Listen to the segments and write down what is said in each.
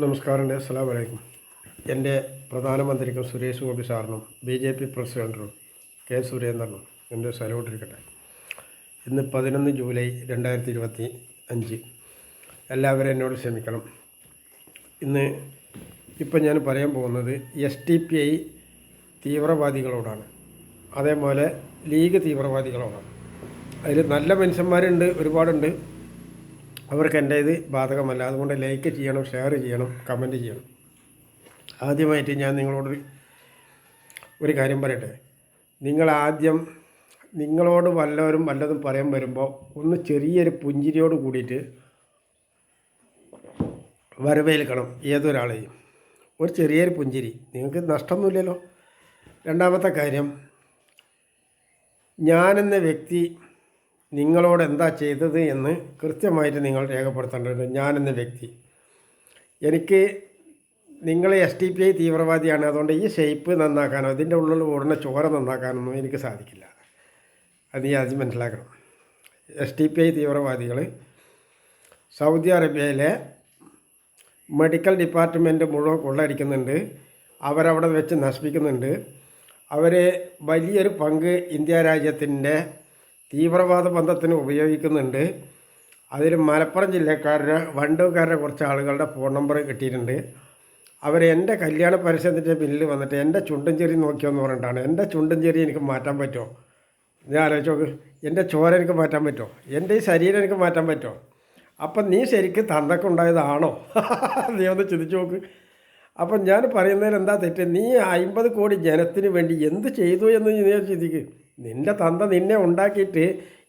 നമസ്കാരം. അസ്സലാമു അലൈക്കും. എൻ്റെ പ്രധാനമന്ത്രിക്കും സുരേഷ് ഗോപി സാറിനും BJP പ്രസിഡൻറ്റിനും കെ സുരേന്ദ്രനും എൻ്റെ സല്യൂട്ടിരിക്കട്ടെ. ഇന്ന് 11 ജൂലൈ 2025. എല്ലാവരും എന്നോട് ക്ഷമിക്കണം. ഇപ്പം ഞാൻ പറയാൻ പോകുന്നത് SDPI തീവ്രവാദികളോടാണ്, അതേപോലെ ലീഗ് തീവ്രവാദികളോടാണ്. അതിൽ നല്ല മനുഷ്യന്മാരുണ്ട്, ഒരുപാടുണ്ട്. അവർക്ക് എൻ്റെ ഇത് ബാധകമല്ല. അതുകൊണ്ട് ലൈക്ക് ചെയ്യണം, ഷെയർ ചെയ്യണം, കമൻറ്റ് ചെയ്യണം. ആദ്യമായിട്ട് ഞാൻ നിങ്ങളോട് ഒരു കാര്യം പറയട്ടെ. നിങ്ങളോട് വല്ലതും പറയാൻ വരുമ്പോൾ ഒന്ന് ചെറിയൊരു പുഞ്ചിരിയോട് കൂടിയിട്ട് വരവേൽക്കണം ഏതൊരാളെയും. ഒരു ചെറിയൊരു പുഞ്ചിരി, നിങ്ങൾക്ക് നഷ്ടമൊന്നുമില്ലല്ലോ. രണ്ടാമത്തെ കാര്യം, ഞാനെന്ന വ്യക്തി നിങ്ങളോട് എന്താ ചെയ്തത് എന്ന് കൃത്യമായിട്ട് നിങ്ങൾ രേഖപ്പെടുത്തേണ്ടത്. ഞാനെന്ന വ്യക്തി, നിങ്ങൾ SDPI തീവ്രവാദിയാണ്, അതുകൊണ്ട് ഈ ഷേപ്പ് നന്നാക്കാനോ ഇതിൻ്റെ ഉള്ളിൽ ഓടുന്ന ചോര നന്നാക്കാനൊന്നും എനിക്ക് സാധിക്കില്ല. അത് നീ ആദ്യം മനസ്സിലാക്കണം. SDPI തീവ്രവാദികൾ സൗദി അറേബ്യയിലെ മെഡിക്കൽ ഡിപ്പാർട്ട്മെൻറ്റ് മുഴുവൻ കൊള്ളയടിക്കുന്നുണ്ട്, അവരവിടെ വെച്ച് നശിപ്പിക്കുന്നുണ്ട്. അവർ വലിയൊരു പങ്ക് ഇന്ത്യ രാജ്യത്തിൻ്റെ തീവ്രവാദ ബന്ധത്തിന് ഉപയോഗിക്കുന്നുണ്ട്. അതിൽ മലപ്പുറം ജില്ലക്കാരുടെ വണ്ടൂർക്കാരുടെ കുറച്ച് ആളുകളുടെ ഫോൺ നമ്പർ കിട്ടിയിട്ടുണ്ട്. അവർ എൻ്റെ കല്യാണ പരസ്യത്തിൻ്റെ ബില്ല് വന്നിട്ട് എൻ്റെ ചുണ്ടും ചെറി നോക്കിയോന്ന് പറഞ്ഞിട്ടാണ്. എൻ്റെ ചുണ്ടും ചെറി എനിക്ക് മാറ്റാൻ പറ്റുമോ? ഞാൻ ആലോചിച്ച് നോക്ക്. എൻ്റെ ചോര എനിക്ക് മാറ്റാൻ പറ്റുമോ? എൻ്റെ ഈ ശരീരം എനിക്ക് മാറ്റാൻ പറ്റുമോ? അപ്പം നീ ശരിക്കും തന്നൊക്കെ ഉണ്ടായതാണോ? നീ ഒന്ന് ചിന്തിച്ച് നോക്ക്. അപ്പം ഞാൻ പറയുന്നതിൽ എന്താ തെറ്റ്? നീ 50 കോടി ജനത്തിന് വേണ്ടി എന്ത് ചെയ്തു എന്ന് നീ ചിന്തിക്ക്. നിൻ്റെ തന്ത നിന്നെ ഉണ്ടാക്കിയിട്ട്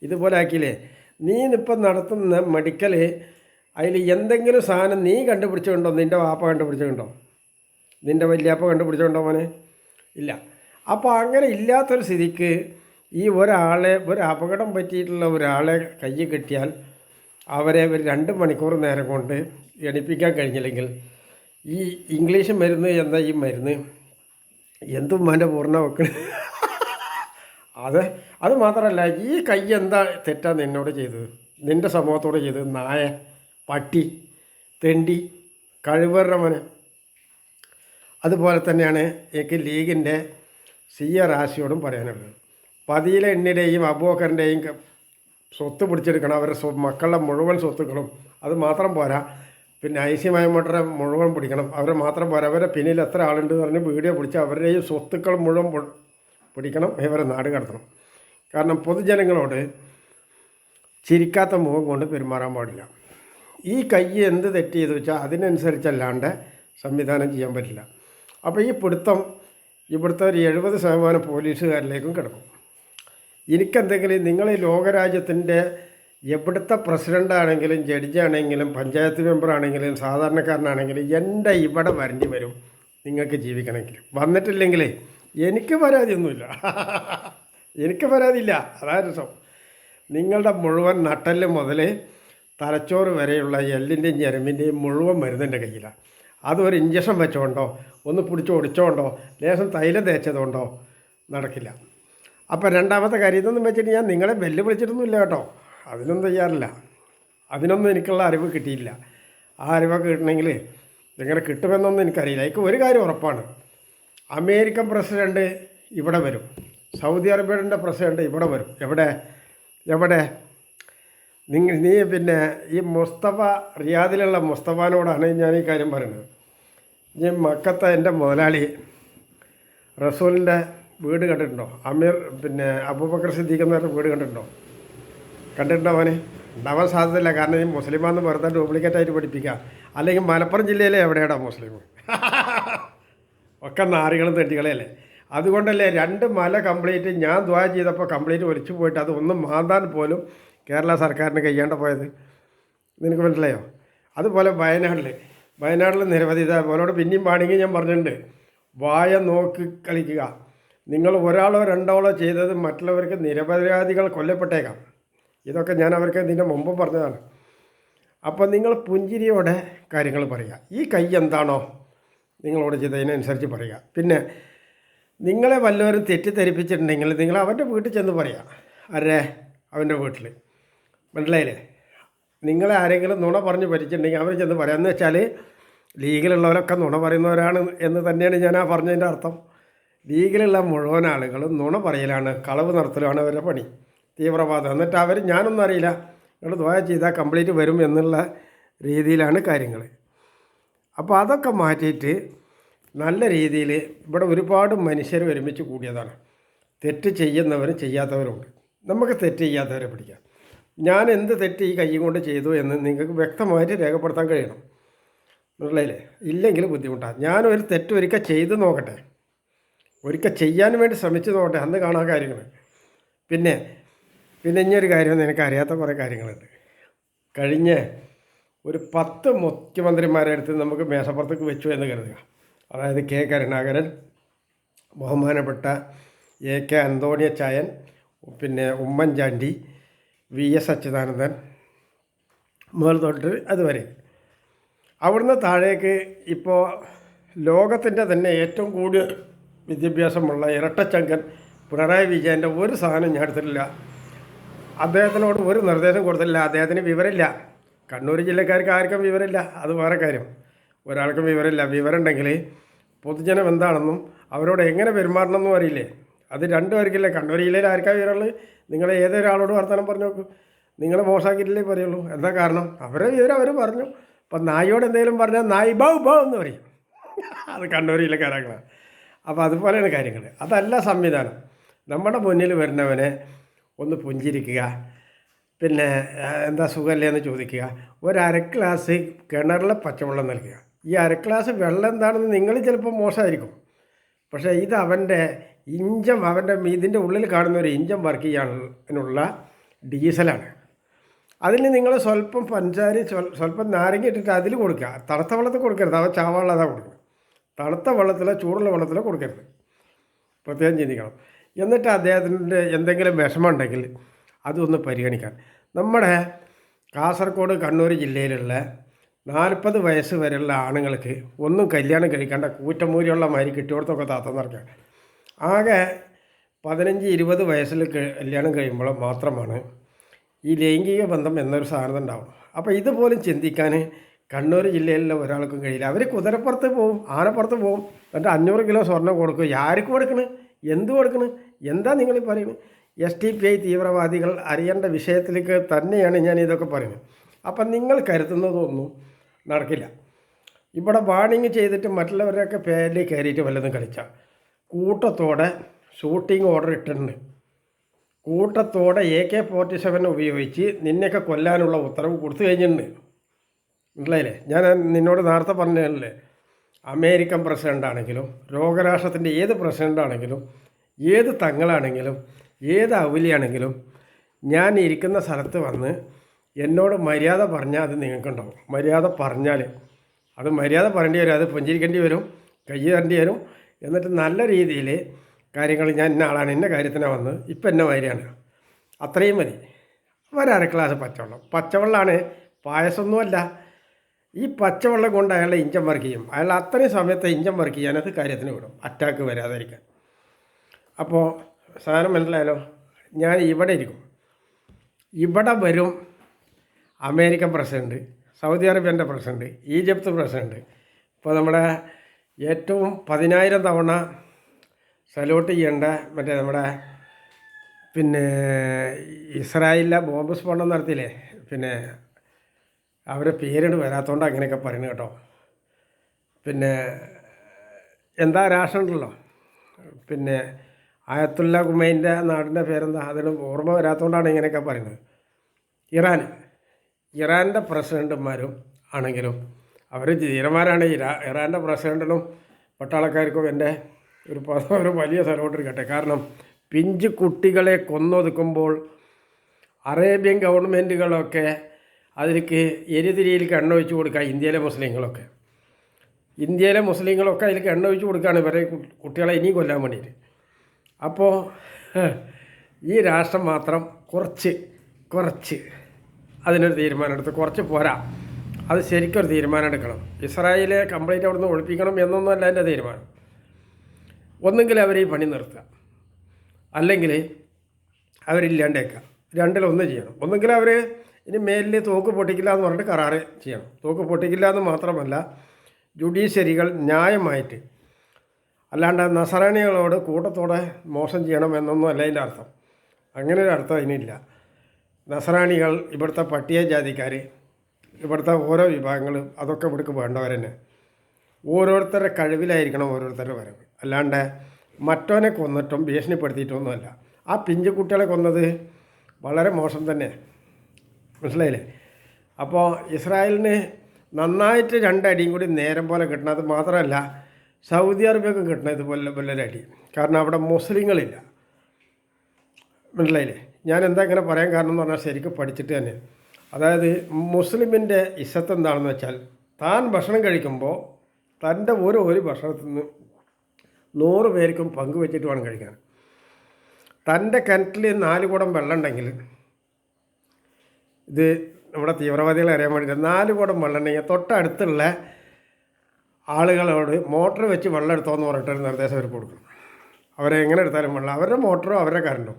ഇതുപോലെ ആക്കിയില്ലേ? നീ ഇപ്പം നടത്തുന്ന മെഡിക്കൽ, അതിൽ എന്തെങ്കിലും സാധനം നീ കണ്ടുപിടിച്ചുകൊണ്ടോ? നിൻ്റെ വാപ്പ കണ്ടുപിടിച്ചുകൊണ്ടോ? നിൻ്റെ വല്യാപ്പ കണ്ടുപിടിച്ചുകൊണ്ടോ മോനെ? ഇല്ല. അപ്പോൾ അങ്ങനെ ഇല്ലാത്തൊരു സ്ഥിതിക്ക് ഒരു അപകടം പറ്റിയിട്ടുള്ള ഒരാളെ കൈ കിട്ടിയാൽ അവരെ ഒരു 2 മണിക്കൂർ നേരം കൊണ്ട് എണിപ്പിക്കാൻ കഴിഞ്ഞില്ലെങ്കിൽ ഈ ഇംഗ്ലീഷ് മരുന്ന് എന്ന ഈ മരുന്ന് എന്തും മോൻ്റെ പൂർണ്ണ വെക്കണ. അത് മാത്രമല്ല, ഈ കൈ എന്താ തെറ്റാണ് നിന്നോട് ചെയ്തത്, നിൻ്റെ സമൂഹത്തോട് ചെയ്തത്? നായ, പട്ടി, തെണ്ടി, കഴിവറവന്. അതുപോലെ തന്നെയാണ് എനിക്ക് ലീഗിൻ്റെ രാശിയോടും പറയാനുള്ളത്. പതിയില എണ്ണിയുടെയും അബൂബക്കറിൻ്റെയും സ്വത്ത് പിടിച്ചെടുക്കണം, അവരുടെ മക്കളുടെ മുഴുവൻ സ്വത്തുക്കളും. അത് മാത്രം പോരാ, പിന്നെ ഐസിമയമോട്ടറെ മുഴുവൻ പിടിക്കണം. അവരെ മാത്രം പോരാ, അവരെ പിന്നിൽ എത്ര ആളുണ്ട് പറഞ്ഞ് വീഡിയോ പിടിച്ച് അവരുടെയും സ്വത്തുക്കൾ മുഴുവൻ പിടിക്കണം, ഇവരെ നാട് കടത്തണം. കാരണം പൊതുജനങ്ങളോട് ചിരിക്കാത്ത മുഖം കൊണ്ട് പെരുമാറാൻ പാടില്ല. ഈ കൈ എന്ത് തെറ്റ് ചെയ്തു വെച്ചാൽ അതിനനുസരിച്ചല്ലാണ്ട് സംവിധാനം ചെയ്യാൻ പറ്റില്ല. അപ്പോൾ ഈ പിടുത്തം ഇവിടുത്തെ ഒരു 70% പോലീസുകാരിലേക്കും കിടക്കും. എനിക്കെന്തെങ്കിലും നിങ്ങൾ ഈ ലോകരാജ്യത്തിൻ്റെ എവിടുത്തെ പ്രസിഡൻ്റാണെങ്കിലും ജഡ്ജാണെങ്കിലും പഞ്ചായത്ത് മെമ്പറാണെങ്കിലും സാധാരണക്കാരനാണെങ്കിലും എൻ്റെ ഇവിടെ വരേണ്ടി വരും നിങ്ങൾക്ക് ജീവിക്കണമെങ്കിൽ. വന്നിട്ടില്ലെങ്കിൽ എനിക്ക് പരാതിയൊന്നുമില്ല. എനിക്ക് പരാതിയില്ല. അതാണ് രസം. നിങ്ങളുടെ മുഴുവൻ നട്ടല് മുതൽ തലച്ചോറ് വരെയുള്ള എല്ലിൻ്റെയും ഞരമ്പിൻ്റെയും മുഴുവൻ മരുന്നിൻ്റെ കയ്യിലാണ്. അതൊരു ഇഞ്ചക്ഷൻ വെച്ചോണ്ടോ ഒന്ന് പിടിച്ച് ഒടിച്ചോണ്ടോ ലേശം തൈലം തേച്ചതുകൊണ്ടോ നടക്കില്ല. അപ്പോൾ രണ്ടാമത്തെ കാര്യം, ഇതൊന്നും വെച്ചിട്ട് ഞാൻ നിങ്ങളെ വെല്ലുവിളിച്ചിട്ടൊന്നുമില്ല കേട്ടോ. അതിനൊന്നും തയ്യാറില്ല. അതിനൊന്നും എനിക്കുള്ള അറിവ് കിട്ടിയില്ല. ആ അറിവൊക്കെ കിട്ടണമെങ്കിൽ എങ്ങനെ കിട്ടുമെന്നൊന്നും എനിക്കറിയില്ല. എനിക്ക് ഒരു കാര്യം ഉറപ്പാണ്, അമേരിക്കൻ പ്രസിഡൻറ്റ് ഇവിടെ വരും, സൗദി അറേബ്യയുടെ പ്രസിഡൻറ്റ് ഇവിടെ വരും. എവിടെ നീ പിന്നെ ഈ റിയാദിലുള്ള മുസ്തഫാനോടാണ് ഞാൻ ഈ കാര്യം പറയുന്നത്. ഈ മക്കത്തെ എൻ്റെ മുതലാളി റസൂലിൻ്റെ വീട് കണ്ടിട്ടുണ്ടോ? അബൂബക്കർ സിദ്ദീഖ് എന്ന് പറഞ്ഞ വീട് കണ്ടിട്ടുണ്ടോ അവന്? ഉണ്ടാവാൻ സാധ്യതയില്ല. കാരണം ഈ മുസ്ലിമാന്ന് വെറുതെ ഡ്യൂപ്ലിക്കേറ്റായിട്ട് പഠിപ്പിക്കുക. അല്ലെങ്കിൽ മലപ്പുറം ജില്ലയിലെ എവിടെയാടാ മുസ്ലിം? ഒക്കെ നാറികളും തെണ്ടികളെയല്ലേ. അതുകൊണ്ടല്ലേ 2 മല കംപ്ലീറ്റ് ഞാൻ ദ്വാ ചെയ്തപ്പോൾ കംപ്ലീറ്റ് ഒലിച്ചു പോയിട്ട് അത് ഒന്നും മാന്താൻ പോലും കേരള സർക്കാരിന് കഴിയാണ്ട് പോയത്. നിനക്ക് മനസ്സിലായോ? അതുപോലെ വയനാട്ടിൽ നിരവധി ഇതേപോലോട് പിന്നെയും പാണെങ്കിൽ ഞാൻ പറഞ്ഞിട്ടുണ്ട്, വായ നോക്കി കളിക്കുക. നിങ്ങൾ ഒരാളോ രണ്ടാളോ ചെയ്തത് മറ്റുള്ളവർക്ക് നിരപരാധികൾ കൊല്ലപ്പെട്ടേക്കാം. ഇതൊക്കെ ഞാൻ അവർക്ക് ഇതിൻ്റെ മുമ്പും പറഞ്ഞതാണ്. അപ്പോൾ നിങ്ങൾ പുഞ്ചിരിയോടെ കാര്യങ്ങൾ പറയുക. ഈ കൈ എന്താണോ നിങ്ങളോട് ചെയ്തതിനനുസരിച്ച് പറയുക. പിന്നെ നിങ്ങളെ വല്ലവരും തെറ്റിദ്ധരിപ്പിച്ചിട്ടുണ്ടെങ്കിൽ നിങ്ങൾ അവൻ്റെ വീട്ടിൽ ചെന്ന് പറയുക. അവൻ്റെ വീട്ടിൽ മനസ്സിലായില്ലേ? നിങ്ങളെ ആരെങ്കിലും നുണ പറഞ്ഞ് ഭരിച്ചിട്ടുണ്ടെങ്കിൽ അവർ ചെന്ന് പറയാം. എന്ന് വെച്ചാൽ ലീഗിലുള്ളവരൊക്കെ നുണ പറയുന്നവരാണ് എന്ന് തന്നെയാണ് ഞാൻ ആ പറഞ്ഞതിൻ്റെ അർത്ഥം. ലീഗിലുള്ള മുഴുവൻ ആളുകളും നുണ പറയലാണ്, കളവ് നടത്തലാണ് അവരുടെ പണി, തീവ്രവാദം. എന്നിട്ട് അവർ ഞാനൊന്നും അറിയില്ല, നിങ്ങൾ ദ്വാ ചെയ്താൽ കംപ്ലീറ്റ് വരും എന്നുള്ള രീതിയിലാണ് കാര്യങ്ങൾ. അപ്പോൾ അതൊക്കെ മാറ്റിയിട്ട് നല്ല രീതിയിൽ ഇവിടെ ഒരുപാട് മനുഷ്യർ ഒരുമിച്ച് കൂടിയതാണ്. തെറ്റ് ചെയ്യുന്നവരും ചെയ്യാത്തവരുമുണ്ട്. നമുക്ക് തെറ്റ് ചെയ്യാത്തവരെ പിടിക്കാം. ഞാൻ എന്ത് തെറ്റ് ഈ കൈ കൊണ്ട് ചെയ്തു എന്ന് നിങ്ങൾക്ക് വ്യക്തമായിട്ട് രേഖപ്പെടുത്താൻ കഴിയണം, മനസ്സിലായില്ലേ? ഇല്ലെങ്കിൽ ബുദ്ധിമുട്ടാണ്. ഞാനൊരു തെറ്റ് ഒരിക്കൽ ചെയ്ത് നോക്കട്ടെ, ഒരിക്കൽ ചെയ്യാൻ വേണ്ടി ശ്രമിച്ച് നോക്കട്ടെ, അന്ന് കാണാൻ കാര്യങ്ങൾ. പിന്നെ ഇനിയൊരു കാര്യം, നിനക്ക് അറിയാത്ത കുറേ കാര്യങ്ങളുണ്ട്. കഴിഞ്ഞ ഒരു 10 മുഖ്യമന്ത്രിമാരെ അടുത്ത് നമുക്ക് മേശപ്പുറത്തേക്ക് വെച്ചു എന്ന് കരുതുക. അതായത് കെ കരുണാകരൻ, ബഹുമാനപ്പെട്ട AK അന്തോണിയച്ചായൻ, പിന്നെ ഉമ്മൻചാണ്ടി, VS അച്യുതാനന്ദൻ മുതൽ തൊട്ട് അതുവരെ. അവിടുന്ന് താഴേക്ക് ഇപ്പോൾ ലോകത്തിൻ്റെ തന്നെ ഏറ്റവും കൂടുതൽ വിദ്യാഭ്യാസമുള്ള ഇരട്ടച്ചങ്കൻ പിണറായി വിജയൻ്റെ ഒരു സാധനം ഞാൻ എടുത്തിട്ടില്ല. അദ്ദേഹത്തിനോട് ഒരു നിർദ്ദേശം കൊടുത്തിട്ടില്ല. അദ്ദേഹത്തിന് വിവരമില്ല. കണ്ണൂർ ജില്ലക്കാർക്ക് ആർക്കും വിവരമില്ല, അത് വേറെ കാര്യം. ഒരാൾക്കും വിവരമില്ല. വിവരം ഉണ്ടെങ്കിൽ പൊതുജനം എന്താണെന്നും അവരോട് എങ്ങനെ പെരുമാറണമെന്നും അറിയില്ലേ? അത് രണ്ടുപേർക്കില്ലേ. കണ്ണൂർ ജില്ലയിൽ ആർക്കാ വിവരമുള്ളത്? നിങ്ങൾ ഏതൊരാളോട് വർത്തമാനം പറഞ്ഞു നോക്കൂ, നിങ്ങൾ മോശമാക്കിയിട്ടില്ലേ പറയുള്ളൂ. എന്താ കാരണം? അവരെ വിവരം അവർ പറഞ്ഞു. അപ്പം നായോട് എന്തെങ്കിലും പറഞ്ഞാൽ നായി ബൗ ബൗ എന്ന് പറയും. അത് കണ്ണൂർ ജില്ലക്കാരാണ്. അപ്പോൾ അതുപോലെയാണ് കാര്യങ്ങൾ. അതല്ല സംവിധാനം. നമ്മുടെ മുന്നിൽ വരുന്നവനെ ഒന്ന് പുഞ്ചിരിക്കുക, പിന്നെ എന്താ സുഖമല്ലേ എന്ന് ചോദിക്കുക, ഒരു അര ഗ്ലാസ് കിണറിലെ പച്ചവെള്ളം നൽകുക. ഈ അര ഗ്ലാസ് വെള്ളം എന്താണെന്ന് നിങ്ങൾ ചിലപ്പോൾ മോശമായിരിക്കും, പക്ഷേ ഇത് അവൻ്റെ ഇഞ്ചം, അവൻ്റെ ഇതിൻ്റെ ഉള്ളിൽ കാണുന്ന ഒരു ഇഞ്ചം വർക്ക് ചെയ്യാനുള്ള ഡീസലാണ്. അതിന് നിങ്ങൾ സ്വല്പം പഞ്ചാരി, സ്വല്പം നാരങ്ങ ഇട്ടിട്ട് അതിൽ കൊടുക്കുക. തണുത്ത വെള്ളത്തിൽ കൊടുക്കരുത്, അവൻ ചാവാനുള്ളതാണ് കൊടുക്കുക. തണുത്ത വെള്ളത്തിലോ ചൂടുള്ള വെള്ളത്തിലോ കൊടുക്കരുത്, പ്രത്യേകം ചിന്തിക്കണം. എന്നിട്ട് അദ്ദേഹത്തിൻ്റെ എന്തെങ്കിലും വിഷമമുണ്ടെങ്കിൽ അതൊന്ന് പരിഗണിക്കാൻ. നമ്മുടെ കാസർഗോഡ്, കണ്ണൂർ ജില്ലയിലുള്ള 40 വയസ്സ് വരെയുള്ള ആണുങ്ങൾക്ക് ഒന്നും കല്യാണം കഴിക്കേണ്ട കൂറ്റമൂരിയുള്ള മാതിരി കിട്ടിയോടത്തൊക്കെ താത്തം നടക്കുകയാണ്. ആകെ 15-20 വയസ്സിൽ കല്യാണം കഴിയുമ്പോൾ മാത്രമാണ് ഈ ലൈംഗിക ബന്ധം എന്നൊരു സാധനം ഉണ്ടാവും. അപ്പോൾ ഇതുപോലും ചിന്തിക്കാൻ കണ്ണൂർ ജില്ലയിലുള്ള ഒരാൾക്കും കഴിയില്ല. അവർ കുതിരപ്പുറത്ത് പോവും, ആനപ്പുറത്ത് പോവും, എന്നിട്ട് 500 കിലോ സ്വർണ്ണം കൊടുക്കും. ആർക്ക് കൊടുക്കണ്? എന്ത് കൊടുക്കണ്? എന്താ നിങ്ങൾ പറയുന്നത്? SDPI തീവ്രവാദികൾ അറിയേണ്ട വിഷയത്തിലേക്ക് തന്നെയാണ് ഞാൻ ഇതൊക്കെ പറയുന്നത്. അപ്പം നിങ്ങൾ കരുതുന്നതൊന്നും നടക്കില്ല. ഇവിടെ വാണിങ് ചെയ്തിട്ട് മറ്റുള്ളവരെയൊക്കെ പേരിൽ കയറിയിട്ട് വല്ലതും കളിച്ചാൽ കൂട്ടത്തോടെ ഷൂട്ടിംഗ് ഓർഡർ ഇട്ടിട്ടുണ്ട്. കൂട്ടത്തോടെ AK-47 ഉപയോഗിച്ച് നിന്നെയൊക്കെ കൊല്ലാനുള്ള ഉത്തരവ് കൊടുത്തു കഴിഞ്ഞിട്ടുണ്ട്, മനസ്സിലായില്ലേ? ഞാൻ നിന്നോട് നേരത്തെ പറഞ്ഞതല്ലേ, അമേരിക്കൻ പ്രസിഡൻ്റ് ആണെങ്കിലും ലോകരാഷ്ട്രത്തിൻ്റെ ഏത് പ്രസിഡൻ്റ് ആണെങ്കിലും ഏത് തങ്ങളാണെങ്കിലും ഏത് ഔലിയാണെങ്കിലും ഞാൻ ഇരിക്കുന്ന സ്ഥലത്ത് വന്ന് എന്നോട് മര്യാദ പറഞ്ഞാൽ അത് നിങ്ങൾക്കുണ്ടാവും. മര്യാദ പറഞ്ഞാൽ അത് മര്യാദ പറയേണ്ടി വരും, അത് പുഞ്ചിരിക്കേണ്ടി വരും, കൈ തരേണ്ടി വരും. എന്നിട്ട് നല്ല രീതിയിൽ കാര്യങ്ങൾ, ഞാൻ ഇന്ന ആളാണ്, ഇന്ന കാര്യത്തിനാണ് വന്ന്, ഇപ്പം എന്നെ മാതിരിയാണ്, അത്രയും മതി. ഒരര ഗ്ലാസ് പച്ചവെള്ളമാണ്, പായസമൊന്നുമല്ല. ഈ പച്ചവെള്ളം കൊണ്ട് അയാളെ ഇഞ്ചം വർക്ക് ചെയ്യും. അയാൾ അത്രയും സമയത്ത് ഇഞ്ചം വർക്ക് ചെയ്യാനത് കാര്യത്തിന് വിടും, അറ്റാക്ക് വരാതിരിക്കാൻ. അപ്പോൾ സാധനം മനസ്സിലായാലോ? ഞാൻ ഇവിടെ ഇരിക്കും, ഇവിടെ വരും അമേരിക്കൻ പ്രസിഡൻറ്റ്, സൗദി അറേബ്യൻ്റെ പ്രസിഡൻറ്റ്, ഈജിപ്ത് പ്രസിഡൻറ്റ്. ഇപ്പോൾ നമ്മുടെ ഏറ്റവും 10,000 തവണ സല്യൂട്ട് ചെയ്യേണ്ട മറ്റേ നമ്മുടെ പിന്നെ ഇസ്രായേലിലെ ബോംബ് സ്ഫോടനം നടത്തിയില്ലേ, പിന്നെ അവരുടെ പേരിട് വരാത്തതുകൊണ്ട് അങ്ങനെയൊക്കെ പറയുന്നത് കേട്ടോ. പിന്നെ എന്താ രാഷ്ട്രമുണ്ടല്ലോ, പിന്നെ ആയത്തുല്ല ഖുമൈൻ്റെ നാടിൻ്റെ പേരെന്താ, അതിന് ഓർമ്മ വരാത്തതുകൊണ്ടാണ് ഇങ്ങനെയൊക്കെ പറയുന്നത്. ഇറാൻ്റെ പ്രസിഡൻറ്റുമാരും ആണെങ്കിലും അവർ ധീരന്മാരാണ്. ഇറാൻ്റെ പ്രസിഡൻറ്റിനും പട്ടാളക്കാർക്കും എൻ്റെ ഒരു വലിയ സല്യൂട്ട് എടുക്കട്ടെ. കാരണം പിഞ്ച് കുട്ടികളെ കൊന്നൊതുക്കുമ്പോൾ അറേബ്യൻ ഗവൺമെൻറ്റുകളൊക്കെ അതിലേക്ക് എരിതിരിയിലേക്ക് എണ്ണ ഒഴിച്ച് കൊടുക്കുക. ഇന്ത്യയിലെ മുസ്ലിങ്ങളൊക്കെ അതിലേക്ക് എണ്ണ ഒഴിച്ച് കൊടുക്കുകയാണ് ഇവരെ കുട്ടികളെ ഇനിയും കൊല്ലാൻ വേണ്ടിയിട്ട്. അപ്പോൾ ഈ രാഷ്ട്രം മാത്രം കുറച്ച് അതിനൊരു തീരുമാനം എടുത്ത്, കുറച്ച് പോരാ, അത് ശരിക്കൊരു തീരുമാനം എടുക്കണം. ഇസ്രായേലെ കംപ്ലീറ്റ് അവിടുന്ന് ഒഴിപ്പിക്കണം എന്നൊന്നുമല്ല എൻ്റെ തീരുമാനം. ഒന്നെങ്കിൽ അവർ ഈ പണി നിർത്തുക, അല്ലെങ്കിൽ അവരില്ലാണ്ടേക്കുക. രണ്ടിലൊന്ന് ചെയ്യണം. ഒന്നെങ്കിൽ അവർ ഇനി മേലിൽ തോക്ക് പൊട്ടിക്കില്ല എന്ന് പറഞ്ഞിട്ട് കരാറ് ചെയ്യണം. തോക്ക് പൊട്ടിക്കില്ല എന്ന് മാത്രമല്ല, ജുഡീഷ്യറികൾ ന്യായമായിട്ട്, അല്ലാണ്ട് നസറാണികളോട് കൂട്ടത്തോടെ മോശം ചെയ്യണം എന്നൊന്നും അല്ല അതിൻ്റെ അർത്ഥം. അങ്ങനെ ഒരു അർത്ഥം അതിനില്ല. നസറാണികൾ, ഇവിടുത്തെ പട്ടികജാതിക്കാർ, ഇവിടുത്തെ ഓരോ വിഭാഗങ്ങളും അതൊക്കെ ഇവിടേക്ക് വേണ്ടവർ തന്നെ. ഓരോരുത്തരുടെ കഴിവിലായിരിക്കണം ഓരോരുത്തരുടെ വരവ്, അല്ലാണ്ട് മറ്റവനെ കൊന്നിട്ടും ഭീഷണിപ്പെടുത്തിയിട്ടൊന്നുമല്ല. ആ പിഞ്ചു കുട്ടികളെ കൊന്നത് വളരെ മോശം തന്നെ, മനസ്സിലായില്ലേ? അപ്പോൾ ഇസ്രായേലിന് നന്നായിട്ട് രണ്ടടിയും കൂടി നേരം പോലെ കിട്ടണം. അത് മാത്രമല്ല സൗദി അറേബ്യക്കും കിട്ടണം ഇതുപോലെ വലിയൊരടി. കാരണം അവിടെ മുസ്ലിങ്ങളില്ല, മനസ്സിലായില്ലേ? ഞാൻ എന്താ ഇങ്ങനെ പറയാൻ കാരണം എന്ന് പറഞ്ഞാൽ ശരിക്കും പഠിച്ചിട്ട് തന്നെ. അതായത് മുസ്ലിമിൻ്റെ ഇസ്സത്ത് എന്താണെന്ന് വെച്ചാൽ, താൻ ഭക്ഷണം കഴിക്കുമ്പോൾ തൻ്റെ ഒരു ഭക്ഷണത്തിൽ നിന്ന് 100 പേർക്കും പങ്കുവെച്ചിട്ട് വേണം കഴിക്കാൻ. തൻ്റെ കിണറ്റിൽ 4 കുടം വെള്ളം ഉണ്ടെങ്കിൽ, ഇത് നമ്മുടെ തീവ്രവാദികളെ അറിയാൻ വേണ്ടിയിട്ട്, 4 കുടം വെള്ളം ഉണ്ടെങ്കിൽ തൊട്ടടുത്തുള്ള ആളുകളോട് മോട്ടർ വെച്ച് വെള്ളം എടുത്തോന്ന് പറഞ്ഞിട്ടൊരു നിർദ്ദേശം അവർക്ക് കൊടുക്കണം. അവരെ എങ്ങനെ എടുത്താലും വെള്ളം, അവരുടെ മോട്ടറോ അവരുടെ കറണ്ടോ.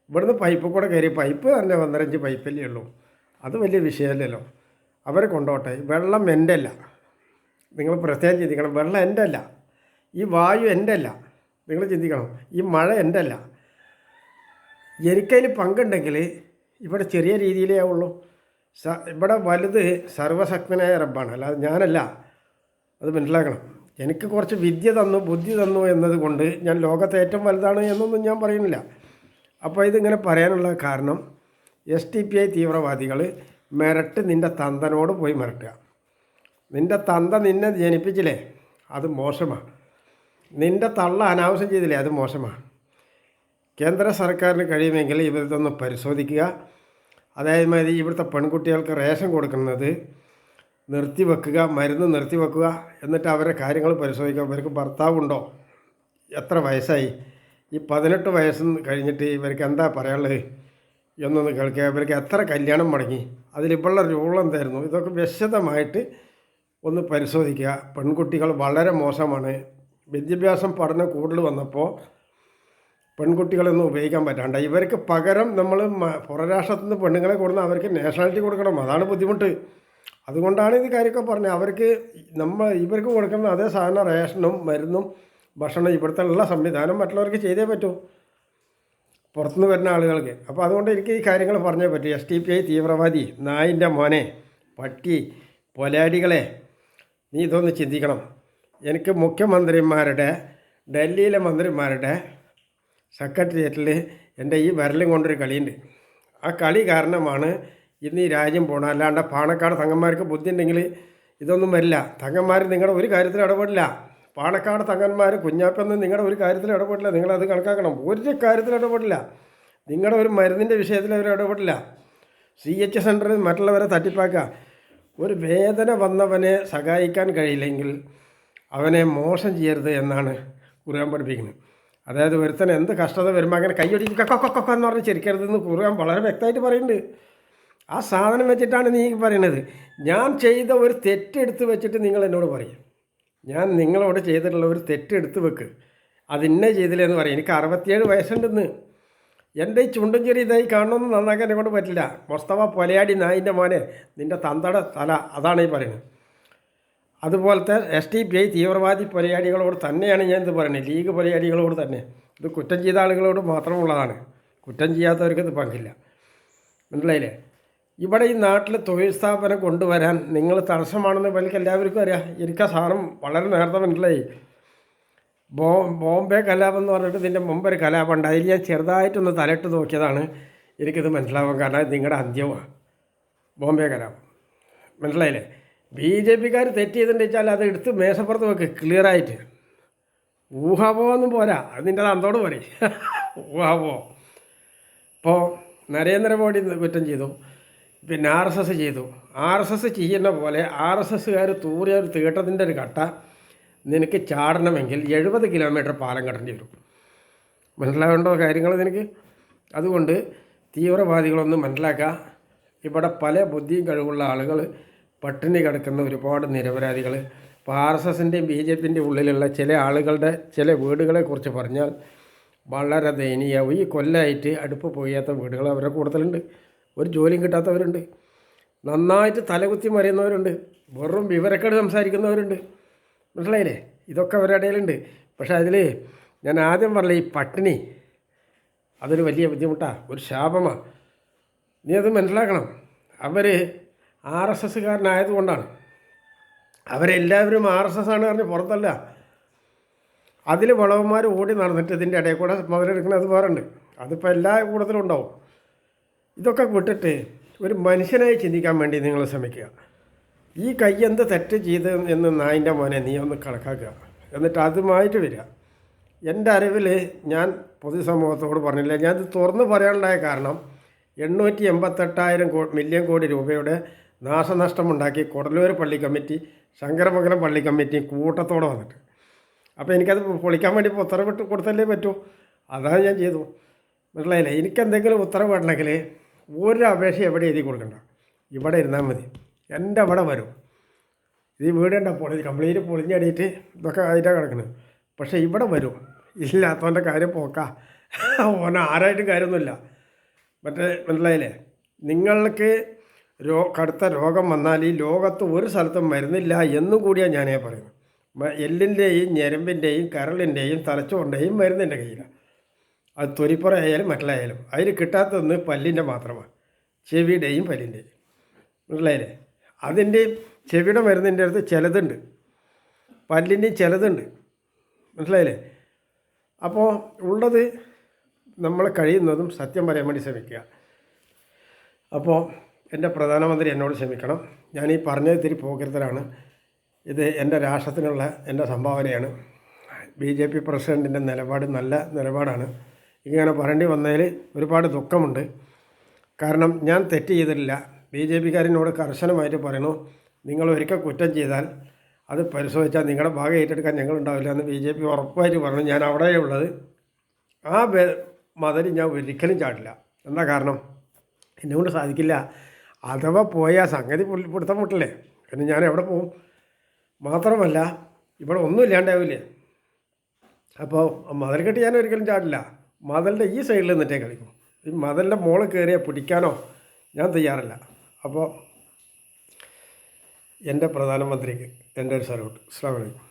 ഇവിടുന്ന് പൈപ്പ് കൂടെ കയറി, പൈപ്പ് തന്നെ 1.5 പൈപ്പല്ലേ ഉള്ളൂ, അത് വലിയ വിഷയമല്ലല്ലോ. അവരെ കൊണ്ടോട്ടെ. വെള്ളം എൻ്റെ അല്ല, നിങ്ങൾ പ്രത്യേകം ചിന്തിക്കണം. വെള്ളം എൻ്റെ അല്ല, ഈ വായു എൻ്റെ അല്ല, നിങ്ങൾ ചിന്തിക്കണം. ഈ മഴ എൻ്റെ അല്ല. എനിക്കതിൽ പങ്കുണ്ടെങ്കിൽ ഇവിടെ ചെറിയ രീതിയിലേ ആവുള്ളൂ. ഇവിടെ വലുത് സർവശക്തനായ റബ്ബാണ്, അല്ലാതെ ഞാനല്ല. അത് മനസ്സിലാക്കണം. എനിക്ക് കുറച്ച് വിദ്യ തന്നു, ബുദ്ധി തന്നു എന്നതുകൊണ്ട് ഞാൻ ലോകത്തെ ഏറ്റവും വലുതാണ് എന്നൊന്നും ഞാൻ പറയുന്നില്ല. അപ്പോൾ ഇതിങ്ങനെ പറയാനുള്ള കാരണം, SDPI തീവ്രവാദികൾ മിരട്ട് നിൻ്റെ തന്തനോട് പോയി മിരട്ടുക. നിൻ്റെ തന്ത നിന്നെ ജനിപ്പിച്ചില്ലേ, അത് മോശമാണ്. നിൻ്റെ തള്ള അനാവശ്യം ചെയ്തില്ലേ, അത് മോശമാണ്. കേന്ദ്ര സർക്കാരിന് കഴിയുമെങ്കിൽ ഇവരിതൊന്ന് പരിശോധിക്കുക. അതായത് ഇവിടുത്തെ പെൺകുട്ടികൾക്ക് റേഷൻ കൊടുക്കുന്നത് നിർത്തിവെക്കുക, മരുന്ന് നിർത്തിവെക്കുക. എന്നിട്ട് അവരെ കാര്യങ്ങൾ പരിശോധിക്കുക. ഇവർക്ക് ഭർത്താവുണ്ടോ, എത്ര വയസ്സായി, ഈ 18 വയസ്സ് കഴിഞ്ഞിട്ട് ഇവർക്ക് എന്താ പറയാനുള്ളത് എന്നൊന്ന് കേൾക്കുക. ഇവർക്ക് എത്ര കല്യാണം മുടങ്ങി, അതിലിപ്പോഴുള്ള റൂൾ എന്തായിരുന്നു, ഇതൊക്കെ വിശദമായിട്ട് ഒന്ന് പരിശോധിക്കുക. പെൺകുട്ടികൾ വളരെ മോശമാണ്. വിദ്യാഭ്യാസം പഠനം കൂടുതൽ വന്നപ്പോൾ പെൺകുട്ടികളൊന്നും ഉപയോഗിക്കാൻ പറ്റാണ്ട്, ഇവർക്ക് പകരം നമ്മൾ പുറരാഷ്ട്രത്തിൽ നിന്ന് പെണ്ണുങ്ങളെ കൊടുന്ന് അവർക്ക് നാഷണാലിറ്റി കൊടുക്കണം. അതാണ് ബുദ്ധിമുട്ട്. അതുകൊണ്ടാണ് ഇത് കാര്യമൊക്കെ പറഞ്ഞത്. അവർക്ക് ഇവർക്ക് കൊടുക്കുന്ന അതേ സാധനം റേഷനും മരുന്നും ഭക്ഷണം ഇവിടുത്തെ ഉള്ള സംവിധാനം മറ്റുള്ളവർക്ക് ചെയ്തേ പറ്റൂ, പുറത്തുനിന്ന് വരുന്ന ആളുകൾക്ക്. അപ്പോൾ അതുകൊണ്ട് എനിക്ക് ഈ കാര്യങ്ങൾ പറഞ്ഞേ പറ്റൂ. SDPI തീവ്രവാദി, നായിൻ്റെ മോനെ, പട്ടി, പൊലാടികളെ, നീ ഇതൊന്ന് ചിന്തിക്കണം. എനിക്ക് മുഖ്യമന്ത്രിമാരുടെ, ഡൽഹിയിലെ മന്ത്രിമാരുടെ സെക്രട്ടേറിയറ്റിൽ എൻ്റെ ഈ വിരലും കൊണ്ടൊരു കളിയുണ്ട്. ആ കളി കാരണമാണ് ഇന്ന് ഈ രാജ്യം പോകണം. അല്ലാണ്ട് പാണക്കാട് തങ്ങന്മാർക്ക് ബുദ്ധി ഉണ്ടെങ്കിൽ ഇതൊന്നും വരില്ല. തങ്ങന്മാർ നിങ്ങളുടെ ഒരു കാര്യത്തിൽ ഇടപെടില്ല. പാണക്കാട് തങ്ങന്മാർ, കുഞ്ഞാപ്പൊന്നും നിങ്ങളുടെ ഒരു കാര്യത്തിൽ ഇടപെടില്ല. നിങ്ങളത് കണക്കാക്കണം. ഒരു കാര്യത്തിൽ ഇടപെടില്ല. നിങ്ങളുടെ ഒരു മരുന്നിൻ്റെ വിഷയത്തിൽ അവർ ഇടപെടില്ല. CH സെൻ്ററിൽ മറ്റുള്ളവരെ തട്ടിപ്പാക്കുക. ഒരു വേദന വന്നവനെ സഹായിക്കാൻ കഴിയില്ലെങ്കിൽ അവനെ മോശം ചെയ്യരുത് എന്നാണ് ഖുർആൻ പഠിപ്പിക്കുന്നത്. അതായത് ഒരുത്തൻ എന്ത് കഷ്ടത വരുമ്പോൾ അങ്ങനെ കൈയൊടിച്ച് കൊക്കൊക്കൊക്കെന്ന് പറഞ്ഞ് ചിരിക്കരുതെന്ന് ഖുർആൻ വളരെ വ്യക്തമായിട്ട് പറയുന്നുണ്ട്. ആ സാധനം വെച്ചിട്ടാണ് നീ പറയണത്. ഞാൻ ചെയ്ത ഒരു തെറ്റെടുത്ത് വെച്ചിട്ട് നിങ്ങൾ എന്നോട് പറയും, ഞാൻ നിങ്ങളോട് ചെയ്തിട്ടുള്ള ഒരു തെറ്റെടുത്ത് വെക്ക്, അതിന്നെ ചെയ്തില്ലെന്ന് പറയും. എനിക്ക് 67 വയസ്സുണ്ടെന്ന്. എൻ്റെ ഈ ചുണ്ടും ചെറിയ ഇതായി കാണണമെന്ന് നന്നാക്കാൻ എന്നെ കൊണ്ട് പറ്റില്ല. മുസ്തഫ പൊലയാടി നായിൻ്റെ മോനെ, നിൻ്റെ തന്തയുടെ തല, അതാണ് ഈ പറയുന്നത്. അതുപോലത്തെ SDPI തീവ്രവാദി പൊലയാടികളോട് തന്നെയാണ് ഞാൻ ഇത് പറയുന്നത്. ലീഗ് പൊലയാടികളോട് തന്നെ. ഇത് കുറ്റം ചെയ്ത ആളുകളോട് മാത്രമുള്ളതാണ്, കുറ്റം ചെയ്യാത്തവർക്ക് ഇത് പങ്കില്ല. മനസ്സിലായില്ലേ? ഇവിടെ ഈ നാട്ടിൽ തൊഴിൽ സ്ഥാപനം കൊണ്ടുവരാൻ നിങ്ങൾ തടസ്സമാണെന്ന് എനിക്ക് എല്ലാവർക്കും അറിയാം. എനിക്ക് ആ സാധനം വളരെ നേരത്തെ മനസ്സിലായി. ബോംബെ കലാപം എന്ന് പറഞ്ഞിട്ട് ഇതിൻ്റെ മുമ്പൊരു കലാപം ഉണ്ട്. അതിൽ ഞാൻ ചെറുതായിട്ടൊന്ന് തലയിട്ട് നോക്കിയതാണ്. എനിക്കിത് മനസ്സിലാവാൻ കാരണം നിങ്ങളുടെ അന്ത്യമാണ് ബോംബെ കലാപം. മനസ്സിലായില്ലേ? BJPക്കാർ തെറ്റ് ചെയ്തിട്ടുണ്ടെന്ന് വെച്ചാൽ അത് എടുത്ത് മേശപ്പുറത്ത് വെക്ക്, ക്ലിയറായിട്ട്. ഊഹാപോവൊന്നും പോരാ, അത് നിൻ്റെ തന്തോട് പറയും. ഊഹാപോ. ഇപ്പോൾ നരേന്ദ്രമോദി കുറ്റം ചെയ്തു, പിന്നെ RSS ചെയ്തു. RSS ചെയ്യുന്ന പോലെ RSSകാർ തൂറിയ ഒരു തീട്ടത്തിൻ്റെ ഒരു കട്ട നിനക്ക് ചാടണമെങ്കിൽ 70 കിലോമീറ്റർ പാലം കടേണ്ടി വരും. മനസ്സിലാവേണ്ട കാര്യങ്ങൾ നിനക്ക്. അതുകൊണ്ട് തീവ്രവാദികളൊന്നും മനസ്സിലാക്കുക. ഇവിടെ പല ബുദ്ധിയും കഴിവുള്ള ആളുകൾ പട്ടിണി കിടക്കുന്ന ഒരുപാട് നിരപരാധികൾ. ഇപ്പോൾ RSSൻ്റെയും BJPൻ്റെ ഉള്ളിലുള്ള ചില ആളുകളുടെ ചില വീടുകളെക്കുറിച്ച് പറഞ്ഞാൽ വളരെ ദയനീയവും. ഈ കൊല്ലമായിട്ട് അടുപ്പ് പോയാത്ത വീടുകൾ അവരുടെ കൂടുതലുണ്ട്. ഒരു ജോലിയും കിട്ടാത്തവരുണ്ട്, നന്നായിട്ട് തലകുത്തി മറിയുന്നവരുണ്ട്, വെറും വിവരക്കേട് സംസാരിക്കുന്നവരുണ്ട്. മനസ്സിലായില്ലേ? ഇതൊക്കെ അവരുടെ ഇടയിലുണ്ട്. പക്ഷേ അതിൽ ഞാൻ ആദ്യം പറഞ്ഞ ഈ പട്ടിണി അതൊരു വലിയ ബുദ്ധിമുട്ടാണ്, ഒരു ശാപമാണ്. നീ അത് മനസ്സിലാക്കണം. അവർ RSSകാരനായതുകൊണ്ടാണ്. അവരെല്ലാവരും RSS ആണ് പറഞ്ഞ് പുറത്തല്ല. അതിൽ വളവന്മാർ ഓടി നടന്നിട്ട് ഇതിൻ്റെ ഇടയിൽ കൂടെ മുതലെടുക്കുന്നത് വേറെ ഉണ്ട്. അതിപ്പോൾ എല്ലാ കൂട്ടത്തിലും ഉണ്ടാവും. ഇതൊക്കെ വിട്ടിട്ട് ഒരു മനുഷ്യനായി ചിന്തിക്കാൻ വേണ്ടി നിങ്ങൾ ശ്രമിക്കുക. ഈ കൈ എന്ത് തെറ്റ് ചെയ്ത് എന്ന് നായിൻ്റെ മോനെ നീ ഒന്ന് കണക്കാക്കുക. എന്നിട്ട് അതുമായിട്ട് വരിക. എൻ്റെ അറിവിൽ ഞാൻ പൊതുസമൂഹത്തോട് പറഞ്ഞില്ല. ഞാനത് തുറന്ന് പറയാനുണ്ടായ കാരണം 888,000 മില്യൺ കോടി രൂപയുടെ നാശനഷ്ടമുണ്ടാക്കി കൊടലൂർ പള്ളി കമ്മിറ്റി, ശങ്കരമംഗലം പള്ളി കമ്മിറ്റി കൂട്ടത്തോടെ വന്നിട്ട്. അപ്പോൾ എനിക്കത് പൊളിക്കാൻ വേണ്ടി ഉത്തരവിട്ട് കൊടുത്തല്ലേ പറ്റൂ. അതാണ് ഞാൻ ചെയ്തു. മനസ്സിലായില്ലേ? എനിക്കെന്തെങ്കിലും ഉത്തരവ് വേണമെങ്കിൽ ഒരു അപേക്ഷ എവിടെ എഴുതി കൊടുക്കണ്ട, ഇവിടെ ഇരുന്നാൽ മതി. എൻ്റെ അവിടെ വരും. ഈ വീടേണ്ട കംപ്ലീറ്റ് പൊളിഞ്ഞടിയിട്ട് ഇതൊക്കെ അതിൻ്റെ കിടക്കുന്നത്. പക്ഷേ ഇവിടെ വരും. ഇല്ലാത്തവൻ്റെ കാര്യം പോക്കാ. ഓന ആരായിട്ടും കാര്യമൊന്നുമില്ല. മനസ്സിലായില്ലേ? നിങ്ങൾക്ക് കടുത്ത രോഗം വന്നാൽ ഈ ലോകത്ത് ഒരു സ്ഥലത്തും മരുന്നില്ല എന്നും കൂടിയാണ് ഞാനേ പറയുന്നത്. എല്ലിൻ്റെയും ഞരമ്പിൻ്റെയും കരളിൻ്റെയും തലച്ചോറിൻ്റെയും മരുന്നിൻ്റെ കയ്യിലാണ്. അത് തൊലിപ്പുറയായാലും മറ്റുള്ളയായാലും അതിൽ കിട്ടാത്തതൊന്ന് പല്ലിൻ്റെ മാത്രമാണ്, ചെവിയുടെയും പല്ലിൻ്റെയും. മനസ്സിലായില്ലേ? അതിൻ്റെ ചെവിയുടെ മരുന്നിൻ്റെ അടുത്ത് ചിലതുണ്ട്, പല്ലിൻ്റെയും ചിലതുണ്ട്. മനസ്സിലായില്ലേ? അപ്പോൾ ഉള്ളത് നമ്മൾ കഴിയുന്നതും സത്യം പറയാൻ വേണ്ടി ശ്രമിക്കുക. അപ്പോൾ എൻ്റെ പ്രധാനമന്ത്രി എന്നോട് ക്ഷമിക്കണം. ഞാനീ പറഞ്ഞത് ഇത്തിരി പോക്കരുത്തരാണ്. ഇത് എൻ്റെ രാഷ്ട്രത്തിനുള്ള എൻ്റെ സംഭാവനയാണ്. BJP പ്രസിഡൻറ്റിൻ്റെ നിലപാട് നല്ല നിലപാടാണ്. ഇങ്ങനെ പറയേണ്ടി വന്നതിൽ ഒരുപാട് ദുഃഖമുണ്ട്. കാരണം ഞാൻ തെറ്റ് ചെയ്തിട്ടില്ല. BJPക്കാരനോട് കർശനമായിട്ട് പറയുന്നു, നിങ്ങൾ ഒരിക്കൽ കുറ്റം ചെയ്താൽ അത് പരിശോധിച്ചാൽ നിങ്ങളുടെ ഭാഗം ഏറ്റെടുക്കാൻ ഞങ്ങളുണ്ടാവില്ല എന്ന് BJP ഉറപ്പായിട്ട് പറഞ്ഞു. ഞാൻ അവിടെയേ ഉള്ളത്. ആ മതിൽ ഞാൻ ഒരിക്കലും ചാടില്ല. എന്താ കാരണം? എന്നെക്കൊണ്ട് സാധിക്കില്ല. അഥവാ പോയാൽ സംഗതി പിടുത്തം മുട്ടില്ലേ, പിന്നെ ഞാൻ എവിടെ പോകും? മാത്രമല്ല ഇവിടെ ഒന്നും ഇല്ലാണ്ടാവില്ലേ. അപ്പോൾ മതിൽ കെട്ടി ഞാൻ ഒരിക്കലും ചാടില്ല. മതിലിൻ്റെ ഈ സൈഡിൽ നിന്നിട്ടേ കളിക്കും. ഈ മതിലിൻ്റെ മുകളിൽ കയറിയാൽ പിടിക്കാനോ ഞാൻ തയ്യാറല്ല. അപ്പോൾ എൻ്റെ പ്രധാനമന്ത്രിക്ക് എൻ്റെ ഒരു സല്യൂട്ട്. അസ്സലാമു അലൈക്കും.